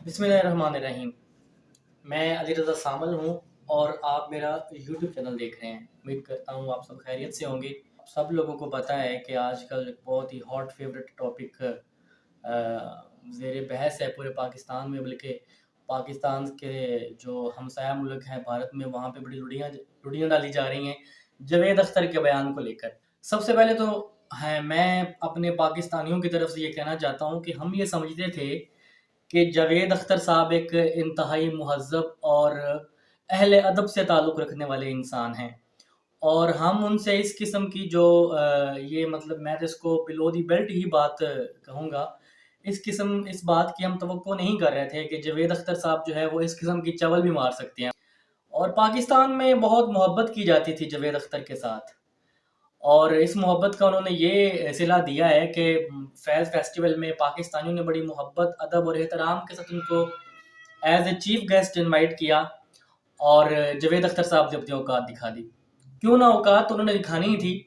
بسم اللہ الرحمن الرحیم۔ میں علی رضا سامل ہوں اور آپ میرا یوٹیوب چینل دیکھ رہے ہیں۔ امید کرتا ہوں آپ سب خیریت سے ہوں گے۔ سب لوگوں کو پتہ ہے کہ آج کل بہت ہی ہاٹ فیوریٹ ٹاپک زیر بحث ہے پورے پاکستان میں، بلکہ پاکستان کے جو ہمسایہ ملک ہیں بھارت میں، وہاں پہ بڑی لڑیاں ڈالی جا رہی ہیں جاوید اختر کے بیان کو لے کر۔ سب سے پہلے تو میں اپنے پاکستانیوں کی طرف سے یہ کہنا چاہتا ہوں کہ ہم یہ سمجھتے تھے کہ جاوید اختر صاحب ایک انتہائی مہذب اور اہل ادب سے تعلق رکھنے والے انسان ہیں، اور ہم ان سے اس قسم کی جو یہ مطلب میں تو اس کو بلو دی بیلٹ ہی بات کہوں گا، اس بات کی ہم توقع نہیں کر رہے تھے کہ جاوید اختر صاحب جو ہے وہ اس قسم کی چول بھی مار سکتے ہیں۔ اور پاکستان میں بہت محبت کی جاتی تھی جاوید اختر کے ساتھ، اور اس محبت کا انہوں نے یہ صلہ دیا ہے کہ فیض فیسٹیول میں پاکستانیوں نے بڑی محبت، ادب اور احترام کے ساتھ ان کو as a chief guest invite کیا، اور جاوید اختر صاحب نے اپنی اوقات دکھا دی۔ کیوں نہ اوقات تو انہوں نے دکھانی ہی تھی،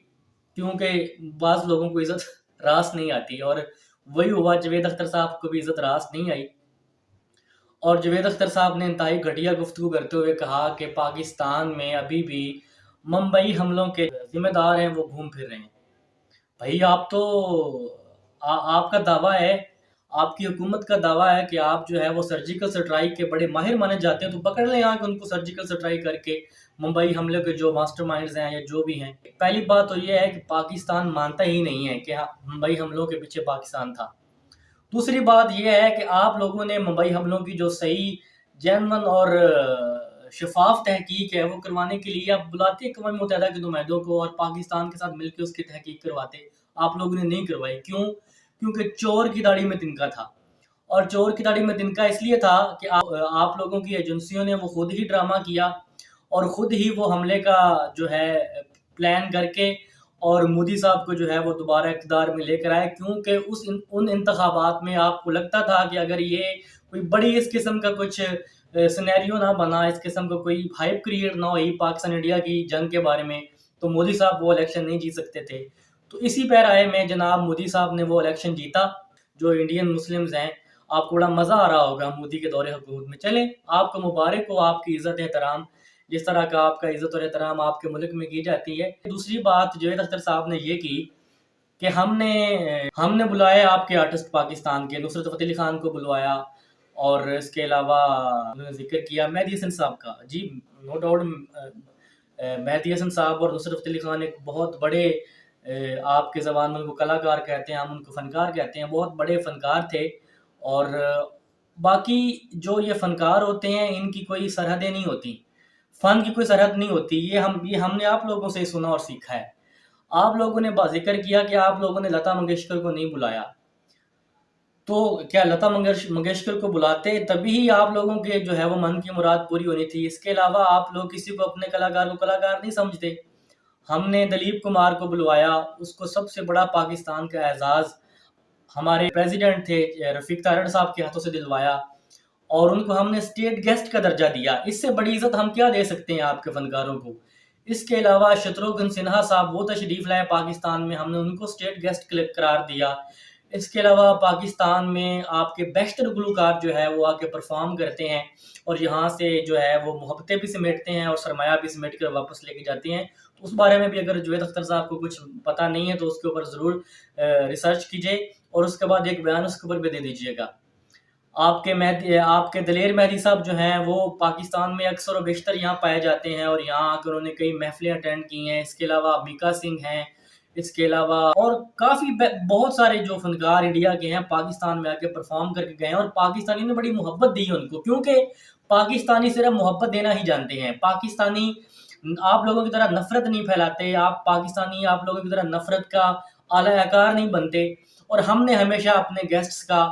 کیونکہ بعض لوگوں کو عزت راس نہیں آتی، اور وہی ہوا، جاوید اختر صاحب کو بھی عزت راس نہیں آئی، اور جاوید اختر صاحب نے انتہائی گھٹیا گفتگو کرتے ہوئے کہا کہ پاکستان میں ابھی بھی ممبئی حملوں کے ذمہ دار ہیں، وہ گھوم پھر رہے ہیں۔ بھائی آپ تو آپ کا دعویٰ ہے، آپ کی حکومت کا دعویٰ ہے کہ آپ جو ہے وہ سرجیکل سٹرائک کے بڑے ماہر مانے جاتے ہیں، تو پکڑ لیں آ کے ان کو سرجیکل سٹرائک کر کے، ممبئی حملے کے جو ماسٹر مائنڈز ہیں یا جو بھی ہیں۔ پہلی بات تو یہ ہے کہ پاکستان مانتا ہی نہیں ہے کہ ممبئی حملوں کے پیچھے پاکستان تھا۔ دوسری بات یہ ہے کہ آپ لوگوں نے ممبئی حملوں کی جو صحیح، جینون اور شفاف تحقیق ہے وہ کروانے کے لیے آپ بلاتے اقوام متحدہ کے نمائندوں کو، اور پاکستان کے ساتھ مل کے اس کی تحقیق کرواتے۔ آپ لوگوں نے نہیں کروائی، کیوں؟ کیونکہ چور کی داڑھی میں تنکا تھا، اور چور کی داڑھی میں تنکا اس لیے تھا کہ آپ لوگوں کی ایجنسیوں نے وہ خود ہی ڈرامہ کیا، اور خود ہی وہ حملے کا جو ہے پلان کر کے، اور مودی صاحب کو جو ہے وہ دوبارہ اقتدار میں لے کر آئے، کیونکہ ان انتخابات میں آپ کو لگتا تھا کہ اگر یہ کوئی بڑی اس قسم کا کچھ سینیریو نہ بنا، اس قسم کا کوئی ہائپ کریٹ نہ ہوئی پاکستان انڈیا کی جنگ کے بارے میں، تو مودی صاحب وہ الیکشن نہیں جیت سکتے تھے۔ تو اسی پیرائے میں جناب مودی صاحب نے وہ الیکشن جیتا۔ جو انڈین مسلمز ہیں، آپ کو بڑا مزہ آ رہا ہوگا مودی کے دور حکومت میں، چلیں آپ کو مبارک ہو، آپ کی عزت احترام، جس طرح کا آپ کا عزت اور احترام آپ کے ملک میں کی جاتی ہے۔ دوسری بات جاوید اختر صاحب نے یہ کی کہ ہم نے بلایا آپ کے آرٹسٹ پاکستان کے، نصرت فتح علی خان کو بلوایا، اور اس کے علاوہ انہوں نے ذکر کیا مہدی حسن صاحب کا۔ جی نو ڈاؤٹ مہدی حسن صاحب اور نصرت فتح علی خان ایک بہت بڑے، آپ کے زبان میں ان کو کلاکار کہتے ہیں، ہم ان کو فنکار کہتے ہیں، بہت بڑے فنکار تھے۔ اور باقی جو یہ فنکار ہوتے ہیں ان کی کوئی سرحدیں نہیں ہوتی، فن کی کوئی سرحد نہیں ہوتی، یہ ہم نے آپ لوگوں سے سنا اور سیکھا ہے۔ آپ لوگوں نے ذکر کیا کہ آپ لوگوں نے لتا منگیشکر کو نہیں بلایا، تو کیا لتا منگیشکر کو بلاتے تبھی ہی آپ لوگوں کے جو ہے وہ من کی مراد پوری ہونی تھی؟ اس کے علاوہ آپ لوگ کسی کو اپنے کلاکار کو کلاکار نہیں سمجھتے۔ ہم نے دلیپ کمار کو بلوایا، اس کو سب سے بڑا پاکستان کا اعزاز ہمارے پریزیڈنٹ تھے رفیق تارڑ صاحب کے ہاتھوں سے دلوایا، اور ان کو ہم نے اسٹیٹ گیسٹ کا درجہ دیا۔ اس سے بڑی عزت ہم کیا دے سکتے ہیں آپ کے فنکاروں کو؟ اس کے علاوہ شتروگھن سنہا صاحب وہ تشریف لائے پاکستان میں، ہم نے ان کو اسٹیٹ گیسٹ قرار دیا۔ اس کے علاوہ پاکستان میں آپ کے بیشتر گلوکار جو ہے وہ آ کے پرفارم کرتے ہیں، اور یہاں سے جو ہے وہ محبتیں بھی سمیٹتے ہیں اور سرمایہ بھی سمیٹ کر واپس لے کے جاتے ہیں۔ تو اس بارے میں بھی اگر جاوید اختر صاحب کو کچھ پتہ نہیں ہے تو اس کے اوپر ضرور ریسرچ کیجئے، اور اس کے بعد ایک بیان اس کے اوپر بھی دے دیجیے گا۔ آپ کے دلیر مہدی صاحب جو ہیں وہ پاکستان میں اکثر و بیشتر یہاں پائے جاتے ہیں، اور یہاں آ کر انہوں نے کئی محفلیں اٹینڈ کی ہیں۔ اس کے علاوہ میکا سنگھ ہیں، اس کے علاوہ اور کافی بہت سارے جو فنکار انڈیا کے ہیں پاکستان میں آ کے پرفارم کر کے گئے ہیں، اور پاکستانی نے بڑی محبت دی ہے ان کو، کیونکہ پاکستانی صرف محبت دینا ہی جانتے ہیں۔ پاکستانی آپ لوگوں کی طرح نفرت نہیں پھیلاتے، پاکستانی آپ لوگوں کی طرح نفرت کا اعلی کار نہیں بنتے، اور ہم نے ہمیشہ اپنے گیسٹس کا،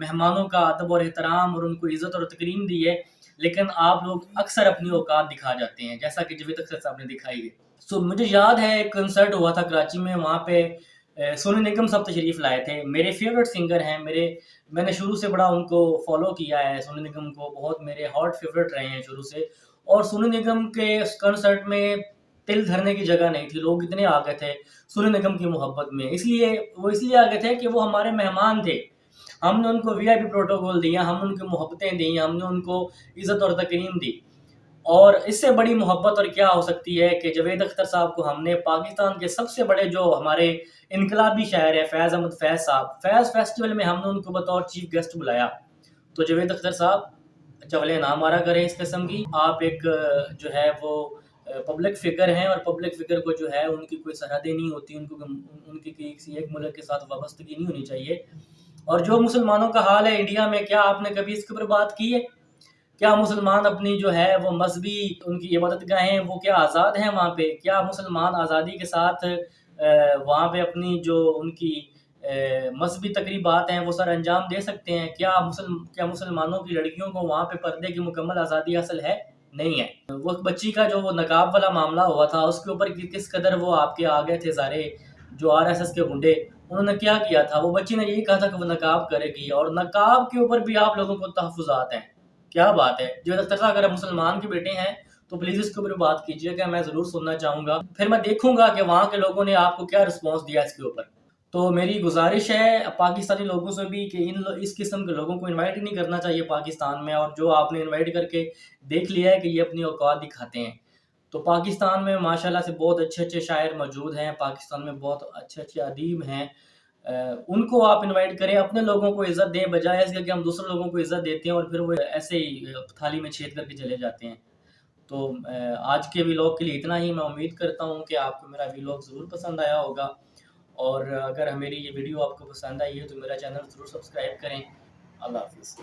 مہمانوں کا ادب اور احترام اور ان کو عزت اور تکریم دی ہے، لیکن آپ لوگ اکثر اپنی اوقات دکھا جاتے ہیں، جیسا کہ جاوید اختر صاحب نے دکھائی ہے۔ مجھے یاد ہے ایک کنسرٹ ہوا تھا کراچی میں، وہاں پہ سونو نگم صاحب تشریف لائے تھے، میرے فیورٹ سنگر ہیں، میں نے شروع سے بڑا ان کو فالو کیا ہے، سونو نگم کو بہت میرے ہاٹ فیورٹ رہے ہیں شروع سے، اور سونو نگم کے اس کنسرٹ میں تل دھرنے کی جگہ نہیں تھی، لوگ اتنے آ گئے تھے سونو نگم کی محبت میں، اس لیے آ گئے تھے کہ وہ ہمارے مہمان تھے، ہم نے ان کو VIP پروٹوکول دیا, ہم نے ان کو محبتیں دیں, ہم نے ان کو عزت اور تکریم دی. اور اس سے بڑی محبت اور کیا ہو سکتی ہے کہ جاوید اختر صاحب کو ہم نے پاکستان کے سب سے بڑے جو ہمارے انقلابی شاعر ہے فیض احمد فیض صاحب, فیض فیسٹیول میں ہم نے ان کو بطور چیف گیسٹ بلایا. تو جاوید اختر صاحب چولے نہ مارا کریں اس قسم کی. آپ ایک جو ہے وہ پبلک فگر ہیں, اور پبلک فگر کو جو ہے ان کی کوئی سرحدیں نہیں ہوتی, ان کی کسی ایک ملک کے ساتھ وابستگی نہیں ہونی چاہیے. اور جو مسلمانوں کا حال ہے انڈیا میں, کیا آپ نے کبھی اس کے اوپر بات کی ہے؟ کیا مسلمان اپنی جو ہے وہ مذہبی ان کی عبادت گاہیں وہ کیا آزاد ہیں وہاں پہ؟ کیا مسلمان آزادی کے ساتھ وہاں پہ اپنی جو ان کی مذہبی تقریبات ہیں وہ سر انجام دے سکتے ہیں؟ کیا مسلمانوں کی لڑکیوں کو وہاں پہ پردے کی مکمل آزادی حاصل ہے؟ نہیں ہے. وہ بچی کا جو وہ نقاب والا معاملہ ہوا تھا اس کے اوپر کس قدر وہ آپ کے آگے تھے سارے جو RSS کے گنڈے, انہوں نے کیا کیا تھا؟ وہ بچی نے یہی کہا تھا کہ وہ نقاب کرے گی, اور نقاب کے اوپر بھی آپ لوگوں کو تحفظات ہیں. کیا بات ہے جو اختر اگر مسلمان کے بیٹے ہیں تو پلیز اس کے اوپر بات کیجیے گا, میں ضرور سننا چاہوں گا. پھر میں دیکھوں گا کہ وہاں کے لوگوں نے آپ کو کیا رسپانس دیا اس کے اوپر. تو میری گزارش ہے پاکستانی لوگوں سے بھی کہ اس قسم کے لوگوں کو انوائٹ ہی نہیں کرنا چاہیے پاکستان میں. اور جو آپ نے انوائٹ کر کے دیکھ لیا ہے کہ یہ اپنی اوقات دکھاتے ہیں. تو پاکستان میں ماشاءاللہ سے بہت اچھے شاعر موجود ہیں, پاکستان میں بہت اچھے ادیب ہیں, ان کو آپ انوائٹ کریں, اپنے لوگوں کو عزت دیں, بجائے اس کے کہ ہم دوسرے لوگوں کو عزت دیتے ہیں اور پھر وہ ایسے ہی تھالی میں چھید کر کے چلے جاتے ہیں. تو آج کے ویلاگ کے لیے اتنا ہی. میں امید کرتا ہوں کہ آپ کو میرا ویلاگ ضرور پسند آیا ہوگا, اور اگر میری یہ ویڈیو آپ کو پسند آئی ہے تو میرا چینل ضرور سبسکرائب کریں. اللہ حافظ.